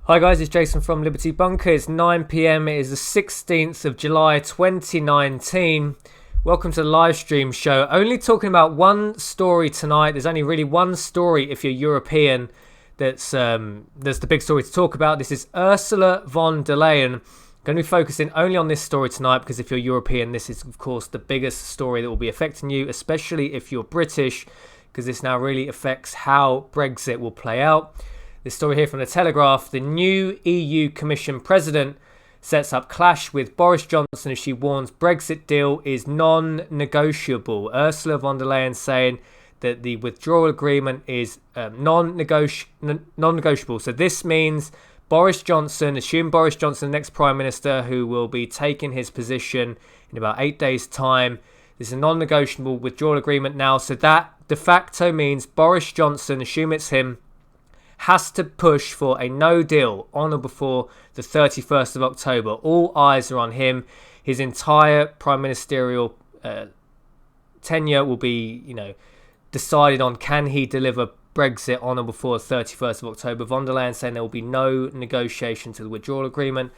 Hi guys, it's Jason from Liberty Bunker. It's 9 p.m. It is the 16th of July 2019. Welcome to the live stream show. Only talking about one story tonight. There's only really one story if you're European that's the big story to talk about. This is Ursula von der Leyen. Going to be focusing only on this story tonight because if you're European, this is of course the biggest story that will be affecting you, especially if you're British, because this now really affects how Brexit will play out. This story here from the Telegraph: the new EU Commission President sets up clash with Boris Johnson as she warns Brexit deal is non-negotiable. Ursula von der Leyen saying that the withdrawal agreement is non-negotiable. So this means Boris Johnson, assume Boris Johnson, the next Prime Minister, who will be taking his position in about 8 days' time. This is a non-negotiable withdrawal agreement now. So that de facto means Boris Johnson, assume it's him, has to push for a no deal on or before the 31st of October. All eyes are on him. His entire prime ministerial tenure will be, decided on, can he deliver Brexit on or before the 31st of October. Von der Leyen saying there will be no negotiation to the withdrawal agreement.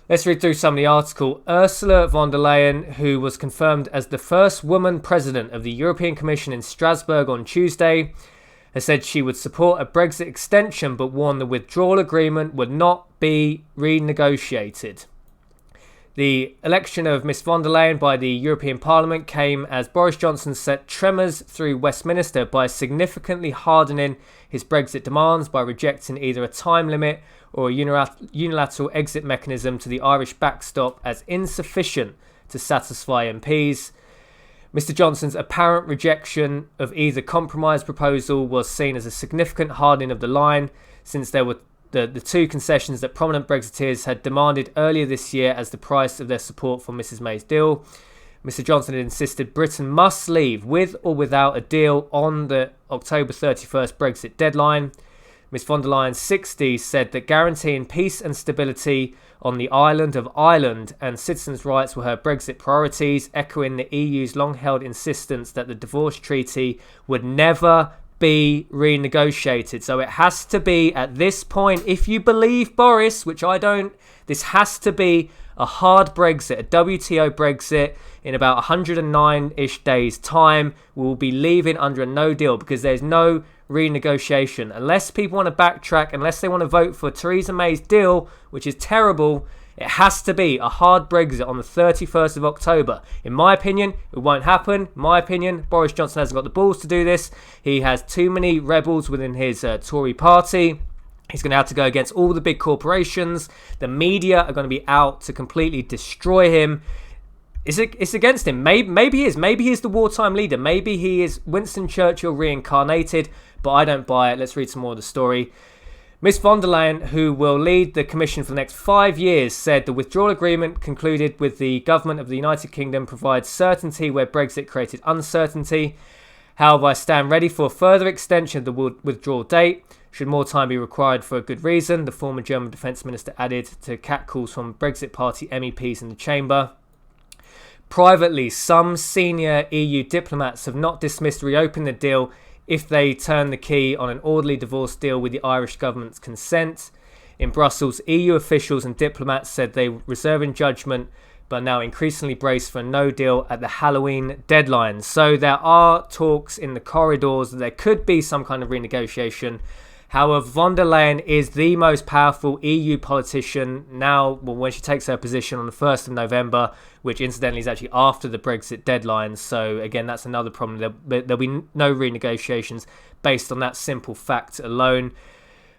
Let's read through some of the article. Ursula von der Leyen, who was confirmed as the first woman president of the European Commission in Strasbourg on Tuesday, has said she would support a Brexit extension but warned the withdrawal agreement would not be renegotiated. The election of Ms von der Leyen by the European Parliament came as Boris Johnson set tremors through Westminster by significantly hardening his Brexit demands by rejecting either a time limit or a unilateral exit mechanism to the Irish backstop as insufficient to satisfy MPs. Mr Johnson's apparent rejection of either compromise proposal was seen as a significant hardening of the line, since there were the two concessions that prominent Brexiteers had demanded earlier this year as the price of their support for Mrs May's deal. Mr Johnson had insisted Britain must leave with or without a deal on the October 31st Brexit deadline. Ms von der Leyen's 60s said that guaranteeing peace and stability on the island of Ireland and citizens' rights were her Brexit priorities, echoing the EU's long-held insistence that the divorce treaty would never be renegotiated. So it has to be, at this point, if you believe Boris, which I don't, this has to be a hard Brexit, a WTO Brexit. In about 109-ish days' time, we'll be leaving under a no deal because there's no renegotiation. Unless people want to backtrack, unless they want to vote for Theresa May's deal, which is terrible, it has to be a hard Brexit on the 31st of October. In my opinion, it won't happen. In my opinion, Boris Johnson hasn't got the balls to do this. He has too many rebels within his Tory party. He's going to have to go against all the big corporations. The media are going to be out to completely destroy him. It's against him. Maybe he is. Maybe he is the wartime leader. Maybe he is Winston Churchill reincarnated, but I don't buy it. Let's read some more of the story. Ms von der Leyen, who will lead the Commission for the next 5 years, said the withdrawal agreement concluded with the government of the United Kingdom provides certainty where Brexit created uncertainty. However, I stand ready for a further extension of the withdrawal date, should more time be required for a good reason, the former German Defence Minister added to catcalls from Brexit Party MEPs in the chamber. Privately, some senior EU diplomats have not dismissed reopening the deal if they turn the key on an orderly divorce deal with the Irish government's consent. In Brussels, EU officials and diplomats said they were reserving judgment but now increasingly braced for a no deal at the Halloween deadline. So there are talks in the corridors that there could be some kind of renegotiation. However, von der Leyen is the most powerful EU politician now, when she takes her position on the 1st of November, which incidentally is actually after the Brexit deadline. So again, that's another problem. There'll be no renegotiations based on that simple fact alone.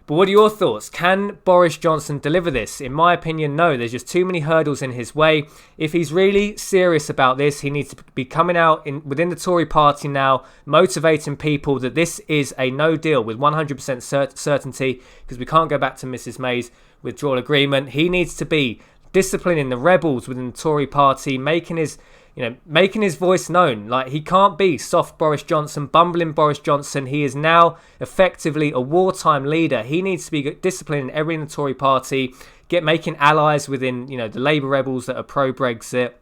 But what are your thoughts? Can Boris Johnson deliver this? In my opinion, no. There's just too many hurdles in his way. If he's really serious about this, he needs to be coming out within the Tory party now, motivating people that this is a no deal with 100% certainty, because we can't go back to Mrs May's withdrawal agreement. He needs to be disciplining the rebels within the Tory party, making his voice known. Like, he can't be soft Boris Johnson, bumbling Boris Johnson. He is now effectively a wartime leader. He needs to be disciplining everyone in the Tory party, making allies within, the Labour rebels that are pro-Brexit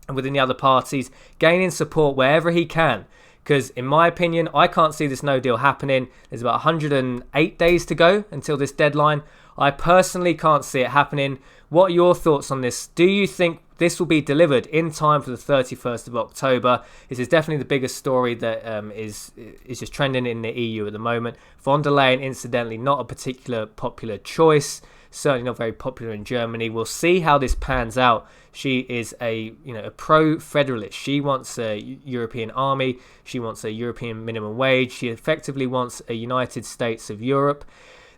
and within the other parties, gaining support wherever he can. Because in my opinion, I can't see this no deal happening. There's about 108 days to go until this deadline. I personally can't see it happening. What are your thoughts on this? Do you think this will be delivered in time for the 31st of October? This is definitely the biggest story that is just trending in the EU at the moment. Von der Leyen, incidentally, not a particular popular choice. Certainly not very popular in Germany. We'll see how this pans out. She is a pro-federalist. She wants a European army. She wants a European minimum wage. She effectively wants a United States of Europe.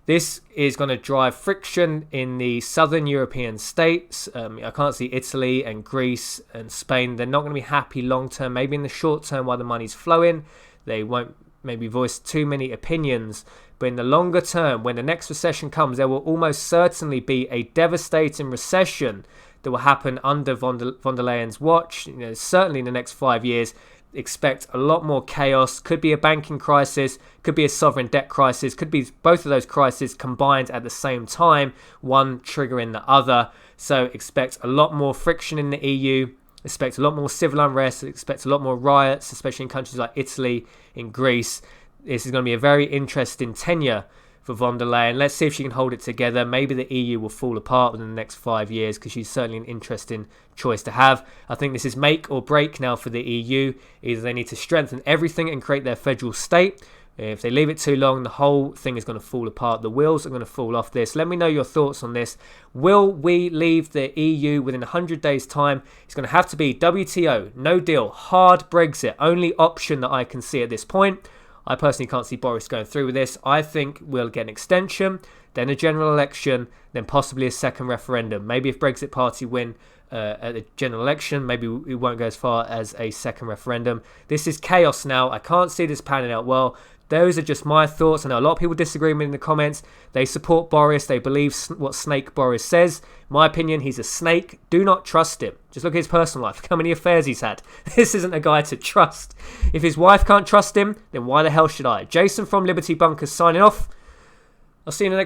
This is going to drive friction in the southern European states. I can't see Italy and Greece and Spain. They're not going to be happy long term. Maybe in the short term while the money's flowing, they won't maybe voice too many opinions. But in the longer term, when the next recession comes, there will almost certainly be a devastating recession that will happen under von der Leyen's watch. Certainly in the next 5 years. Expect a lot more chaos. Could be a banking crisis, could be a sovereign debt crisis, could be both of those crises combined at the same time, one triggering the other. So expect a lot more friction in the EU, expect a lot more civil unrest, expect a lot more riots, especially in countries like Italy, in Greece. This is going to be a very interesting tenure for von der Leyen. Let's see if she can hold it together. Maybe the EU will fall apart within the next 5 years because she's certainly an interesting choice to have. I think this is make or break now for the EU. Either they need to strengthen everything and create their federal state. If they leave it too long, the whole thing is going to fall apart. The wheels are going to fall off this. Let me know your thoughts on this. Will we leave the EU within 100 days' time? It's going to have to be WTO, no deal, hard Brexit. Only option that I can see at this point. I personally can't see Boris going through with this. I think we'll get an extension, then a general election, then possibly a second referendum. Maybe if Brexit Party win at the general election, maybe it won't go as far as a second referendum. This is chaos now. I can't see this panning out well. Those are just my thoughts. I know a lot of people disagree with me in the comments. They support Boris. They believe what Snake Boris says. In my opinion, he's a snake. Do not trust him. Just look at his personal life. Look how many affairs he's had. This isn't a guy to trust. If his wife can't trust him, then why the hell should I? Jason from Liberty Bunkers signing off. I'll see you in the next